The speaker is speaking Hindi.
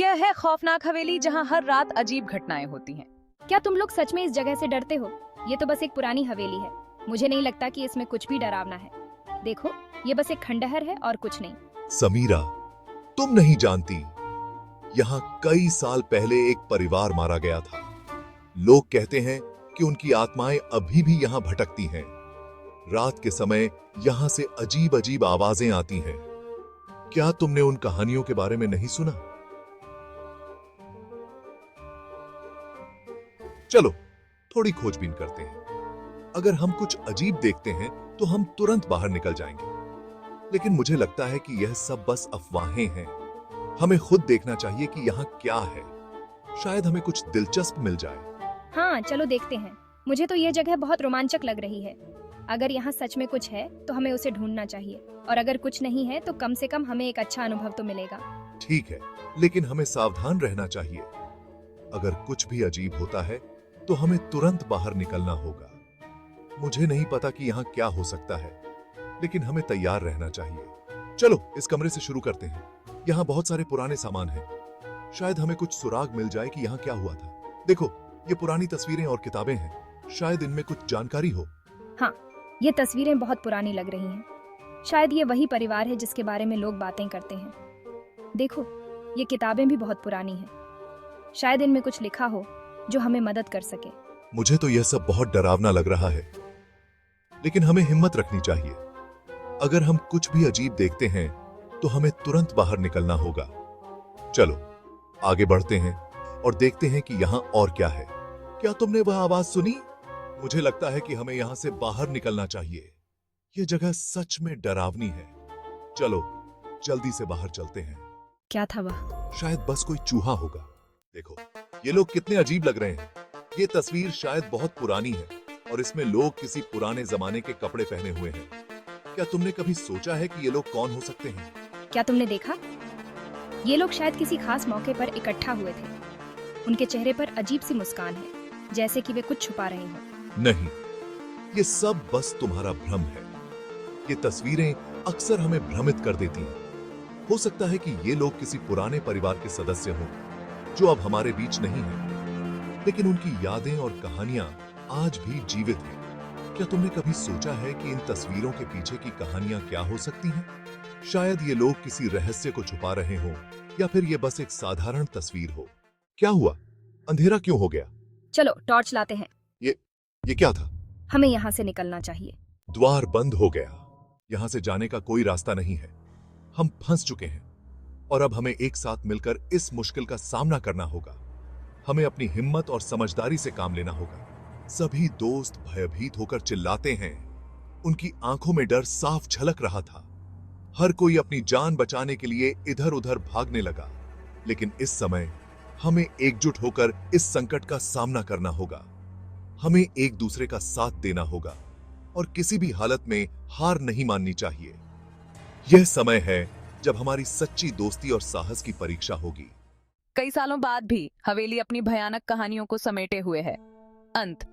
यह है खौफनाक हवेली जहां हर रात अजीब घटनाएं होती हैं। क्या तुम लोग सच में इस जगह से डरते हो? ये तो बस एक पुरानी हवेली है। मुझे नहीं लगता कि इसमें कुछ भी डरावना है। देखो, ये बस एक खंडहर है और कुछ नहीं। समीरा, तुम नहीं जानती, यहाँ कई साल पहले एक परिवार मारा गया था। लोग कहते हैं कि उनकी आत्माएं अभी भी यहाँ भटकती हैं। रात के समय यहाँ से अजीब अजीब आवाजें आती हैं। क्या तुमने उन कहानियों के बारे में नहीं सुना? चलो थोड़ी खोजबीन करते हैं। अगर हम कुछ अजीब देखते हैं तो हम तुरंत बाहर निकल जाएंगे, लेकिन मुझे लगता है कि यह सब बस अफवाहें हैं। हमें खुद देखना चाहिए कि यहाँ क्या है। शायद हमें कुछ दिलचस्प मिल जाए। हाँ, चलो देखते हैं। मुझे तो यह जगह बहुत रोमांचक लग रही है। अगर यहाँ सच में कुछ है तो हमें उसे ढूंढना चाहिए, और अगर कुछ नहीं है तो कम से कम हमें एक अच्छा अनुभव तो मिलेगा। ठीक है, लेकिन हमें सावधान रहना चाहिए। अगर कुछ भी अजीब होता है तो हमें तुरंत बाहर निकलना होगा। मुझे नहीं पता कि यहाँ क्या हो सकता है, लेकिन हमें तैयार रहना चाहिए। चलो इस कमरे से शुरू करते हैं। यहाँ बहुत सारे पुराने सामान हैं। शायद हमें कुछ सुराग मिल जाए कि यहाँ क्या हुआ था। देखो, ये पुरानी तस्वीरें और किताबें हैं। शायद इनमें कुछ जानकारी हो। हाँ, ये तस्वीरें बहुत पुरानी लग रही हैं। शायद ये वही परिवार है जिसके बारे में लोग बातें करते हैं। देखो, ये किताबें भी बहुत पुरानी हैं। शायद इनमें कुछ लिखा हो जो हमें मदद कर सके। मुझे तो यह सब बहुत डरावना लग रहा है, लेकिन हमें हिम्मत रखनी चाहिए। अगर हम कुछ भी अजीब देखते हैं तो हमें तुरंत बाहर निकलना होगा। चलो आगे बढ़ते हैं और देखते हैं कि यहाँ और क्या है। क्या तुमने वह आवाज सुनी? मुझे लगता है कि हमें यहाँ से बाहर निकलना चाहिए। यह जगह सच में डरावनी है। चलो जल्दी से बाहर चलते हैं। क्या था वह? शायद बस कोई चूहा होगा। देखो, ये लोग कितने अजीब लग रहे हैं। ये तस्वीर शायद बहुत पुरानी है और इसमें लोग किसी पुराने जमाने के कपड़े पहने हुए हैं। क्या तुमने कभी सोचा है कि ये लोग कौन हो सकते हैं? क्या तुमने देखा? ये लोग शायद किसी खास मौके पर इकट्ठा हुए थे। उनके चेहरे पर अजीब सी मुस्कान है, जैसे कि वे कुछ छुपा रहे हों। नहीं, ये सब बस तुम्हारा भ्रम है। ये तस्वीरें अक्सर हमें भ्रमित कर देती हैं। हो सकता है कि ये लोग किसी पुराने परिवार के सदस्य हों जो अब हमारे बीच नहीं है, लेकिन उनकी यादें और कहानियां आज भी जीवित हैं। क्या तुमने कभी सोचा है कि इन तस्वीरों के पीछे की कहानियां क्या हो सकती हैं? शायद ये लोग किसी रहस्य को छुपा रहे हों, या फिर ये बस एक साधारण तस्वीर हो। क्या हुआ? अंधेरा क्यों हो गया? चलो टॉर्च लाते हैं। ये क्या था? हमें यहाँ से निकलना चाहिए। द्वार बंद हो गया। यहां से जाने का कोई रास्ता नहीं है। हम फंस चुके हैं और अब हमें एक साथ मिलकर इस मुश्किल का सामना करना होगा। हमें अपनी हिम्मत और समझदारी से काम लेना होगा। सभी दोस्त भयभीत होकर चिल्लाते हैं। उनकी आंखों में डर साफ झलक रहा था। हर कोई अपनी जान बचाने के लिए इधर उधर भागने लगा। लेकिन इस समय हमें एकजुट होकर इस संकट का सामना करना होगा। हमें एक दूसरे का साथ देना होगा और किसी भी हालत में हार नहीं माननी चाहिए। यह समय है जब हमारी सच्ची दोस्ती और साहस की परीक्षा होगी। कई सालों बाद भी हवेली अपनी भयानक कहानियों को समेटे हुए है। अंत।